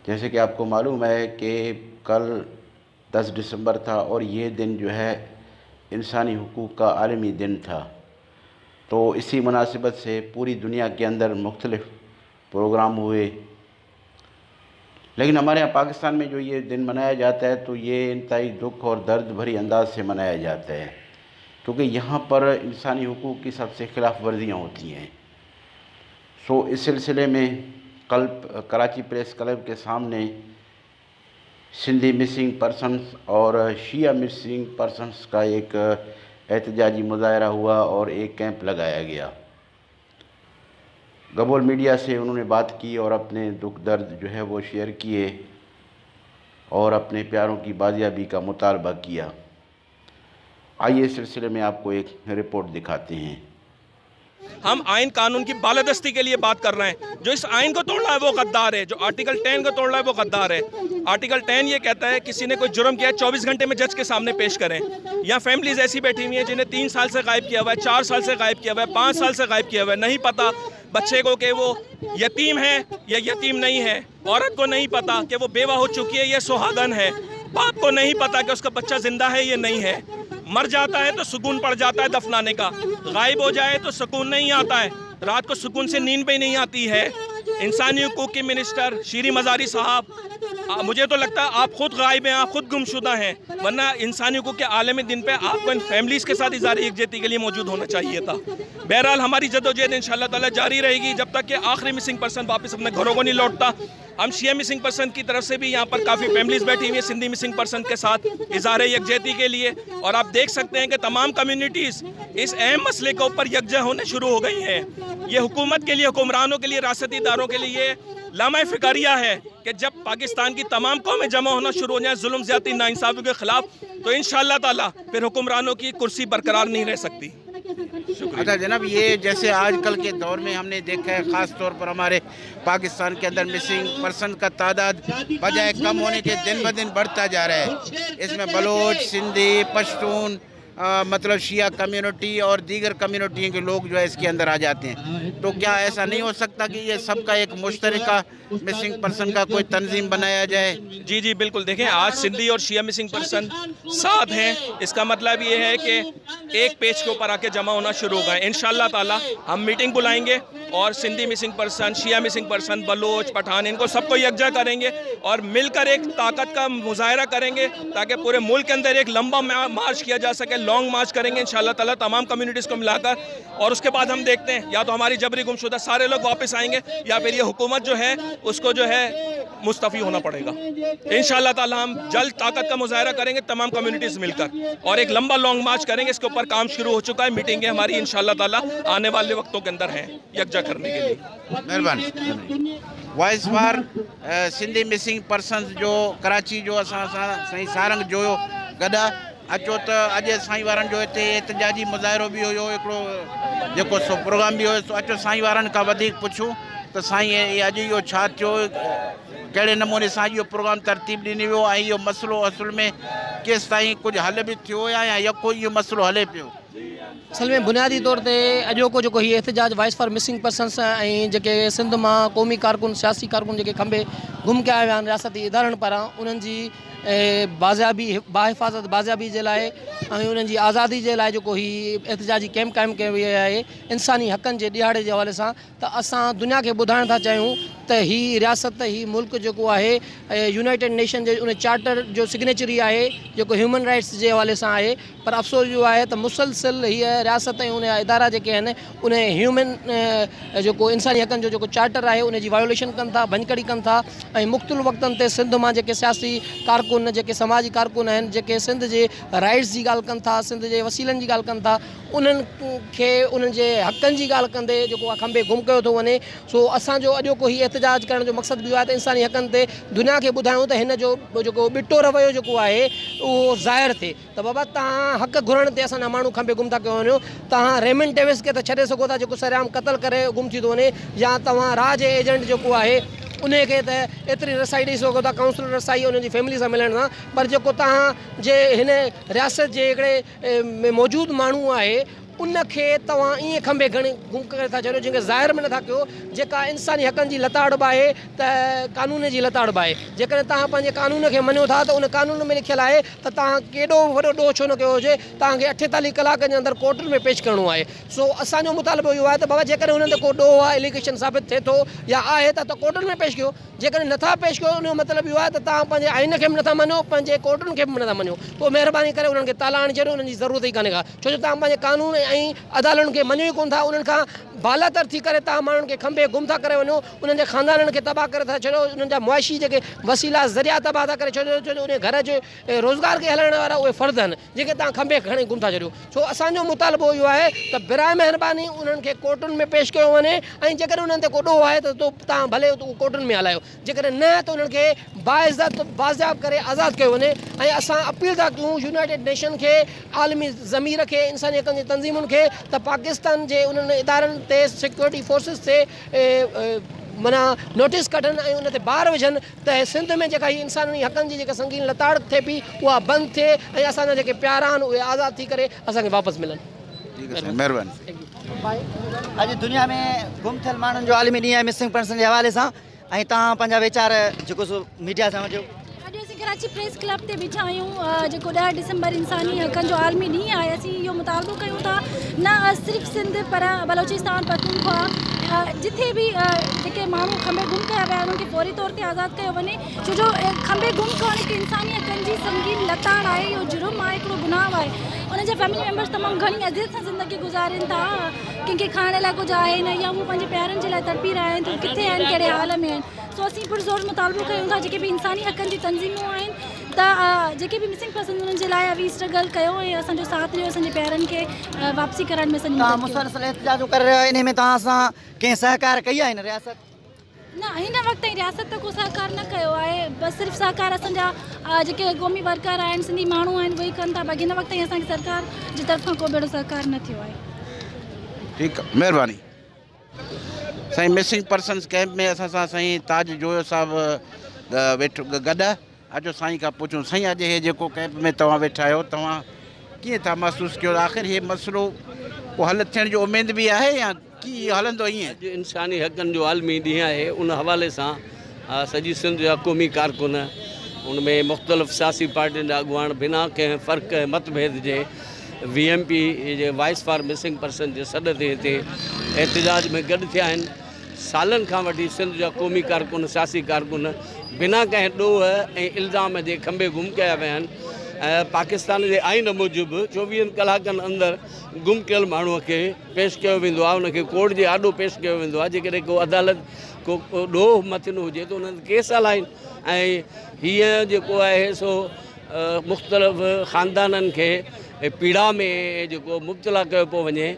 जैसे कि आपको मालूम है कि कल 10 दिसंबर था और ये दिन जो है इंसानी हुकूक़ का आलमी दिन था। तो इसी मुनासिबत से पूरी दुनिया के अंदर मुख्तलिफ़ प्रोग्राम हुए, लेकिन हमारे यहाँ पाकिस्तान में जो ये दिन मनाया जाता है तो ये इंतहाई दुख और दर्द भरी अंदाज से मनाया जाता है, क्योंकि यहाँ पर इंसानी हुकूक़ की सबसे खिलाफ वर्जियाँ होती हैं। सो इस सिलसिले में कल कराची प्रेस क्लब के सामने सिंधी मिसिंग पर्सनस और शिया मिसिंग पर्सनस का एक एहतजाजी मुजाहरा हुआ और एक कैंप लगाया गया। गबोल मीडिया से उन्होंने बात की और अपने दुख दर्द जो है वो शेयर किए और अपने प्यारों की बाजियाबी का मुतालबा किया। आइए इस सिलसिले में आपको एक रिपोर्ट दिखाते हैं। हम आइन कानून की बालादस्ती के लिए बात कर रहे हैं। जो इस आइन को तोड़ रहा है वो गद्दार है, जो आर्टिकल 10 को तोड़ रहा है वो गद्दार है। आर्टिकल 10 ये कहता है किसी ने कोई जुर्म किया 24 घंटे में जज के सामने पेश करें। यहाँ फैमिलीज ऐसी बैठी हुई हैं जिन्हें 3 साल से गायब किया हुआ है, 4 साल से गायब किया हुआ है, 5 साल से गायब किया हुआ है। नहीं पता बच्चे को कि वो यतीम है या यतीम नहीं है, औरत को नहीं पता कि वो बेवा हो चुकी है या सुहागन है, बाप को नहीं पता कि उसका बच्चा जिंदा है या नहीं है। मर जाता है तो सुकून पड़ जाता है दफनाने का, गायब हो जाए तो सुकून नहीं आता है, रात को सुकून से नींद भी नहीं आती है। इंसानी हुकूक के मिनिस्टर शीरी मज़ारी साहब, मुझे तो लगता है आप खुद गायब हैं, आप खुद गुमशुदा हैं, वरना इंसानी हुकूक के आलमी दिन पे आपको इन फैमिलीज़ के साथ इज़हार यकजहती के लिए मौजूद होना चाहिए था। बहरहाल हमारी जद्दोजहद इंशाअल्लाह ताला जारी रहेगी जब तक कि आखिरी मिसिंग पर्सन वापस अपने घरों को नहीं लौटता। हम शिया मिसिंग पर्सन की तरफ से भी यहाँ पर काफ़ी फैमिलीज़ बैठी हुई हैं सिंधी मिसिंग पर्सन के साथ इज़हार यकजहती के लिए, और आप देख सकते हैं कि तमाम कम्युनिटीज़ इस अहम मसले के ऊपर यकजा होने शुरू हो गई हैं। ये हुकूमत के लिए, हुक्मरानों के लिए, रियासती इदारों के लिए लामा फ़िक्रिया है कि जब पाकिस्तान की तमाम कौमें जमा होना शुरू हो जाए जुल्म ज़्यादती नाइंसाफ़ी के ख़िलाफ़, तो इंशाअल्लाह ताला फिर हुक्मरानों की कुर्सी बरकरार नहीं रह सकती। अच्छा जनाब, ये जैसे आजकल के दौर में हमने देखा है ख़ास तौर पर हमारे पाकिस्तान के अंदर मिसिंग पर्सन का तादाद बजाय कम होने के दिन ब दिन बढ़ता जा रहा है। इसमें बलोच, सिंधी, पश्तून, मतलब शिया कम्युनिटी और दीगर कम्युनिटी के लोग जो है इसके अंदर आ जाते हैं। तो क्या ऐसा नहीं हो सकता कि ये सबका एक मुश्तरका मिसिंग पर्सन का कोई तंजीम बनाया जाए? जी जी बिल्कुल, देखें आज सिंधी और शिया मिसिंग पर्सन साथ हैं, इसका मतलब ये है कि एक पेज के ऊपर आके जमा होना शुरू हो गए। इंशाअल्लाह ताला हम मीटिंग बुलाएंगे और सिंधी मिसिंग पर्सन, शिया मिसिंग पर्सन, बलोच, पठान, इनको सबको यकजा करेंगे और मिलकर एक ताकत का मुजाहरा करेंगे ताकि पूरे मुल्क के अंदर एक लंबा मार्च किया जा सके। लॉन्ग मार्च करेंगे इंशाअल्लाह ताला तमाम कम्युनिटीज़ को मिलाकर, और उसके बाद हम देखते हैं या तो हमारी जबरी गुमशुदा सारे लोग वापस आएंगे या फिर ये हुकूमत जो है उसको जो है मुस्तफ़ी होना पड़ेगा। इंशाअल्लाह ताला हम जल्द ताकत का मुजाहरा करेंगे तमाम कम्युनिटीज़ मिलकर और एक लंबा लॉन्ग मार्च करेंगे। इसके ऊपर काम शुरू हो चुका है, मीटिंगें हमारी इंशाअल्लाह ताला आने वाले वक्तों के अंदर हैं यकजा करने के लिए। मेहरबानी। Voice for Sindhi missing person जो कराची जो असां साईं सारंग जो गॾु अचो त अॼु साईं वारनि जो हिते एहतजाजी मुज़ाहिरो बि हुयो, हिकिड़ो जेको सो प्रोग्राम बि हुयो। अचो साईं वारनि खां वधीक पुछूं त साईं अॼु इहो छा थियो, कहिड़े नमूने सां इहो प्रोग्राम तरतीब ॾिनी वियो ऐं इहो मसइलो असुल में केसि ताईं कुझु हल बि थियो या यको इहो मसइलो हले पियो? असल में बुनियादी तौर ते अॼोको जेको हीअ एहतजाज वॉइस फॉर मिसिंग पर्सन्स ऐं जेके सिंध मां क़ौमी कारकुन, सियासी कारकुन जेके खंबे गुम कया विया आहिनि रियासती इदारनि पारां, उन्हनि जी बाज़ियाबी बाहिफ़ाज़त बाज़ियाबी जे लाइ ऐं उन्हनि जी आज़ादी जे लाइ जेको हीउ एहतजाजी कैम्प क़ाइमु कयो वियो आहे इंसानी हक़नि जे ॾियारे जे हवाले सां, त असां दुनिया खे ॿुधाइण था चाहियूं त हीअ रियासत, हीअ मुल्क जेको आहे यूनाइटेड नेशन जे उन चार्टर जो सिग्नेचरी आहे जेको ह्यूमन राइट्स जे हवाले सां आहे। पर अफ़सोस जो आहे त मुसलसिल हीअ रियासत ऐं उन इदारा जेके आहिनि उन ह्यूमन जेको इंसानी हक़नि जो जेको चार्टर आहे उन जी वायोलेशन कनि था, भञकड़ी कनि था ऐं मुख़्तलिफ़ वक़्तनि ते सिंध मां जेके सियासी कारकुन, जेके समाजी कारकुन आहिनि, जेके सिंध जे राइट्स जी ॻाल्हि कनि था, सिंध जे वसीलनि जी ॻाल्हि कनि था, उन्हनि खे उन्हनि जे हक़नि जी ॻाल्हि कंदे जेको आहे खंबे गुम कयो थो वञे। सो असांजो अॼोको हीअ एहतजाज करण जो मक़सदु बि आहे त इंसानी हक़नि ते दुनिया खे ॿुधायूं त हिन जो जेको ॿिटो रवैयो जेको आहे उहो ज़ाहिर थिए त बाबा तव्हां हक़ घुरण ते असांजा माण्हू खंबे गुम था कयो वञो। तव्हां रेमन डेविस खे त छॾे सघो था जेको सरेआम क़तल करे गुम थी थो वञे, या तव्हां राज एजेंट जेको आहे उन खे त एतिरी रसाई ॾेई सघो था, काउंसलर रसाई उन्हनि जी फैमिली सां मिलण सां, पर जेको तव्हां जे हिन रियासत जे हिकिड़े में मौजूदु माण्हू आहे उनखे तव्हां ईअं खंभे घणी गुम करे था छॾियो जंहिंखे ज़ाहिर में नथा कयो जेका इंसानी हक़नि जी लताड़ब आहे त कानून जी लताड़ब आहे। जेकॾहिं तव्हां पंहिंजे कानून खे मञो था त उन कानून में लिखियलु आहे त तव्हां केॾो वॾो ॾोह छो न कयो हुजे तव्हांखे 48 कलाकनि जे अंदरि कोर्टनि में पेश करिणो आहे। सो असांजो मुतालबो इहो आहे त बाबा जेकॾहिं हुननि ते को ॾोह आहे एलिगेशन साबित थिए थो या आहे त कोर्टनि में पेश कयो। जेकॾहिं नथा पेश कयो उन जो मतिलबु इहो आहे त तव्हां पंहिंजे आइन खे बि नथा मञो पंहिंजे कोर्टनि खे बि नथा मञो। पोइ महिरबानी करे उन्हनि खे ताला हणी छॾियो उन्हनि जी ज़रूरत ई कान्हे का छो जो तव्हां पंहिंजे कानून ऐं अदालतुनि खे मञो ई कोन था। उन्हनि खां बालातर थी करे तव्हां माण्हुनि खे खंभे गुम था करे वञो उन्हनि जे ख़ानदाननि खे तबाह करे था छॾियो उन्हनि जा मुआशी जेके वसीला ज़रिया तबाह था करे छॾियो छो जो उन घर जे रोज़गार खे हलाइण वारा उहे फ़र्द आहिनि जेके तव्हां खंभे खणी गुम था छॾियो। सो असांजो मुतालबो इहो आहे त बिराए महिरबानी उन्हनि खे कोर्टुनि में पेश कयो वञे ऐं जेकॾहिं उन्हनि ते को ॾोह आहे त तव्हां भले कोर्टुनि में हलायो जेकॾहिं न त उन्हनि खे बाइज़त बाज़ियाब करे आज़ादु कयो वञे। ऐं असां अपील था कयूं यूनाइटेड नेशन खे आलमी ज़मीर खे इंसानी हक़नि जी तंज़ीमुनि खे त पाकिस्तान जे उन्हनि इदारनि ते सिक्योरिटी फोर्सिस ते माना नोटिस कढनि ऐं उन ते ॿार विझनि त सिंध में जेका हीअ इंसानी हक़नि जी जेका संगीन लताड़ थिए पई उहा बंदि थिए ऐं असांजा जेके प्यारा आहिनि उहे आज़ादु थी करे असांखे वापसि मिलनि। महिरबानी। अॼु दुनिया में गुम थियल माण्हुनि जो आलमी ॾींहुं आहे मिसिंग पर्सन जे हवाले सां ऐं तव्हां पंहिंजा वीचार जेको सो मीडिया सां वठो। अॼु असीं कराची प्रेस क्लब ते बीठा आहियूं जेको 10 दिसंबर इंसानी हक़नि जो आलमी ॾींहुं आहे। असीं इहो मुतालबो कयूं था न सिर्फ़ु सिंध पर बलोचिस्तान पख्तूनख्वा जिथे बि जेके माण्हू खंभे गुम कया विया आहिनि उन्हनि खे फौरी तौर ते आज़ादु कयो वञे छो जो खंभे गुम करणु हिकु इंसानी हक़नि जी संगीन लताड़ आहे। इहो जुर्म आहे हिकिड़ो गुनाह आहे। उनजा फैमिली मेम्बर्स तमामु घणी अज़ियत सां ज़िंदगी गुज़ारनि था कंहिंखे खाइण लाइ कुझु आहे न या उहे पंहिंजे प्यारनि जे लाइ तड़पी रहिया आहिनि त किथे आहिनि कहिड़े हाल में आहिनि। सो असीं पुरज़ोर मुतालबो कयूं था जेके बि इंसानी हक़नि जी तंज़ीमूं आहिनि त जेके बि मिसिंग पर्सन उन्हनि जे लाइ अवी स्ट्रगल कयो ऐं असांजो साथ ॾियो असांजे प्यारनि खे वापसी करण में तव्हां मुसलसल एहतिजाजूं करे रहियो इन में तव्हां सां कंहिं सहकार कई आहे हिन रियासत न हिन वक़्तु ताईं रियासत त को सहकार न कयो आहे। बसि सिर्फ़ु सहकार असांजा जेके क़ौमी वर्कर आहिनि सिंधी माण्हू आहिनि उहे कनि था बाक़ी हिन वक़्तु ताईं असांखे सरकार जी तरफ़ां को बेड़ो सहकार न थियो आहे। ठीकु आहे महिरबानी। साईं मिसिंग पर्सन्स कैंप में असां सां साईं ताज जोयो साहिबु वेठो गॾु अचो साईं खां पुछूं साईं अॼु हे जेको कैंप में तव्हां वेठा आहियो तव्हां कीअं था महसूसु कयो आख़िर हे मसइलो को हल थियण जो उमेद बि आहे या कीअं हलंदो ईअं? अॼु इंसानी हक़नि जो आलमी ॾींहुं आहे उन हवाले सां सॼी सिंध जा क़ौमी कारकुन उन में मुख़्तलिफ़ सियासी पार्टियुनि जा अॻुवान बिना कंहिं फ़र्क़ु मतभेद जे VMP जे वॉइस फॉर मिसिंग पर्सन जे सॾ ते हिते एहतिजाज में गॾु थिया आहिनि। सालनि खां वठी सिंध जा क़ौमी कारकुन सियासी कारकुन बिना कंहिं ॾोह ऐं इल्ज़ाम जे खंभे गुम कया विया आहिनि। पाकिस्तान जे आइन मूजिबि 24 कलाकनि अंदरि गुम कयल माण्हूअ खे पेश कयो वेंदो आहे उनखे कोर्ट जे आॾो पेश कयो वेंदो आहे। जेकॾहिं को अदालत को ॾोह मथिनो हुजे त उन्हनि केस हलाइनि ऐं हीअं जेको आहे सो मुख़्तलिफ़ ख़ानदाननि खे पीड़ा में जेको मुब्तला कयो पियो वञे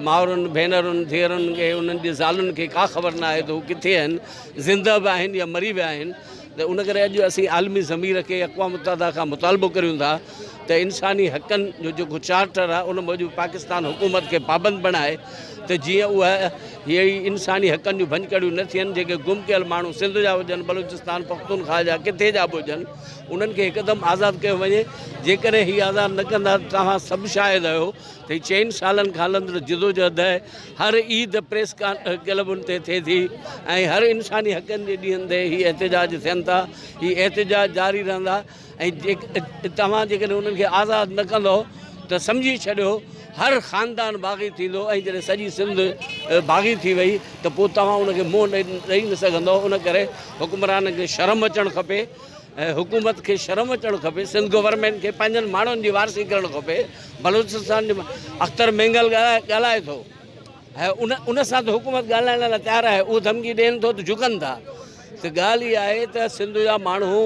माउरुनि भेनरुनि धीअरुनि खे उन्हनि जी ज़ालुनि खे का ख़बर न आहे त हू किथे आहिनि ज़िंदा बि आहिनि या मरी विया आहिनि। त उन करे अॼु असीं आलमी ज़मीर खे अक़वाम मुत्तहिदा खां मुतालबो करियूं था त इंसानी हक़नि जो जेको चार्टर आहे उन मूजिबि पाकिस्तान हुकूमत खे पाबंद बणाए त जीअं उहा हीअ ई इंसानी हक़नि जूं भंजकड़ियूं न थियनि। जेके गुम कयल माण्हू सिंध जा हुजनि बलूचिस्तान पख्तूनख्वा जा किथे जा बि हुजनि उन्हनि खे हिकदमि आज़ादु कयो वञे। जेकॾहिं हीअ आज़ादु न कंदा तव्हां सभु शायदि आहियो त हीअ 4 सालनि खां हलंदड़ जिदोजहद हर ईद प्रेस क्लबुनि ते थिए थी ऐं हर इंसानी हक़नि जे ॾींहंनि ते हीअ एहतिजाज थियनि था। हीअ एहतिजाज जारी रहंदा ऐं तव्हां जेकॾहिं उन्हनि खे आज़ादु न कंदो त सम्झी छॾियो हर ख़ानदान बाग़ी थींदो ऐं जॾहिं सॼी सिंध बाग़ी थी वई त पोइ तव्हां उनखे मुंहुं ॾेई न सघंदो। उन करे हुकुमरान खे शर्म अचणु खपे ऐं हुकूमत खे शर्म अचणु खपे। सिंध गवर्नमेंट खे पंहिंजनि माण्हुनि जी वारसी करणु खपे। बलूचिस्तान जो अख्तर मेंगल ॻाल्हाए थो ऐं उन सां त हुकूमत ॻाल्हाइण लाइ तयारु आहे उहो धमकी ॾियनि थो त झुकनि था। त ॻाल्हि इहा आहे त सिंध जा माण्हू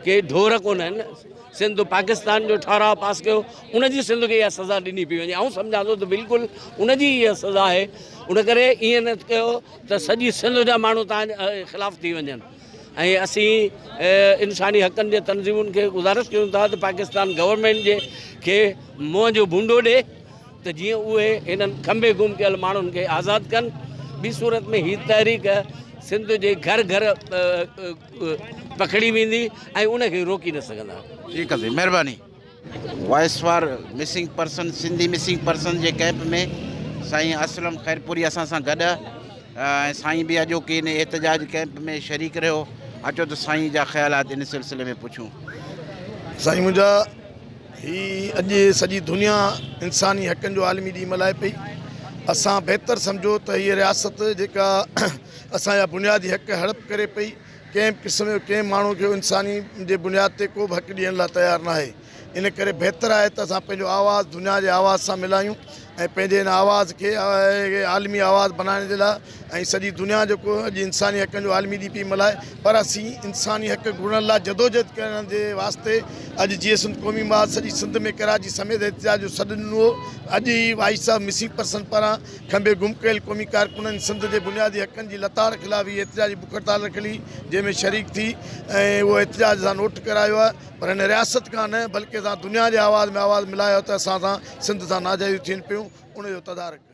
के ढोर कोन आहिनि। सिंध पाकिस्तान जो ठाराव पास कयो उनजी सिंध खे इहा सज़ा ॾिनी पई वञे। ऐं सम्झां थो त बिल्कुलु उनजी इहा सज़ा आहे। उन करे ईअं न कयो त सॼी सिंध जा माण्हू तव्हांजे ख़िलाफ़ु थी वञनि। ऐं असीं इंसानी हक़नि जे तंज़ीमुनि खे गुज़ारिश कयूं था त पाकिस्तान गवर्नमेंट जे खे मुंहं जो भूंडो ॾिए त जीअं उहे हिननि खंभे गुम कयल माण्हुनि खे आज़ादु कनि। ॿी सूरत में हीअ तहरीक सिंध जे घर घर पकड़ी वेंदी ऐं उनखे रोकी न सघंदा। ठीकु आहे महिरबानी। Voice for missing person Sindhi missing person J camp में साईं असलम खैरपुरी असां सां गॾु ऐं साईं बि अॼोकी इन एहतजाज कैंप में शरीक रहियो। अचो त साईं जा ख़्यालात इन सिलसिले में पुछूं। साईं मुंहिंजा ही अॼु सॼी दुनिया इंसानी हक़नि जो आलमी ॾींहुं मल्हाए पई। असां बहितर सम्झो त हीअ रियासत जेका असांजा बुनियादी हक़ हड़प करे पई, कंहिं क़िस्म जो कंहिं माण्हू खे इंसानी जे बुनियाद ते को बि हक़ ॾियण लाइ तयारु न आहे। इन करे बहितर आहे त असां पंहिंजो आवाज़ु दुनिया जे आवाज़ सां मिलायूं ऐं पंहिंजे हिन आवाज़ खे आलमी आवाज़ बनाइण जे लाइ ऐं सॼी दुनिया जेको अॼु इंसानी हक़नि जो आलमी ॾींहुं पई मल्हाए, पर असीं इंसानी हक़ घुरण लाइ जदोजहद करण जे वास्ते अॼु जीअं सिंध क़ौमी मां सॼी सिंध में कराची समेत एहतजाज जो सॾु ॾिनो। अॼु ई वाइस साहब मिसिंग पर्सन पारां खंबे गुम कयल क़ौमी कारकुननि सिंध जे बुनियादी हक़नि जी लताड़ ख़िलाफ़ ही एहतजाजी बुख हड़ताल रखली, जंहिंमें शरीक थी ऐं उहो एहतजाज असां नोट करायो आहे। पर हिन रियासत खां न बल्कि असां दुनिया जे आवाज़ में आवाज़ मिलायो त असां सां सिंध सां नाजाइज़ियूं थियनि पियूं, उनजो तदारक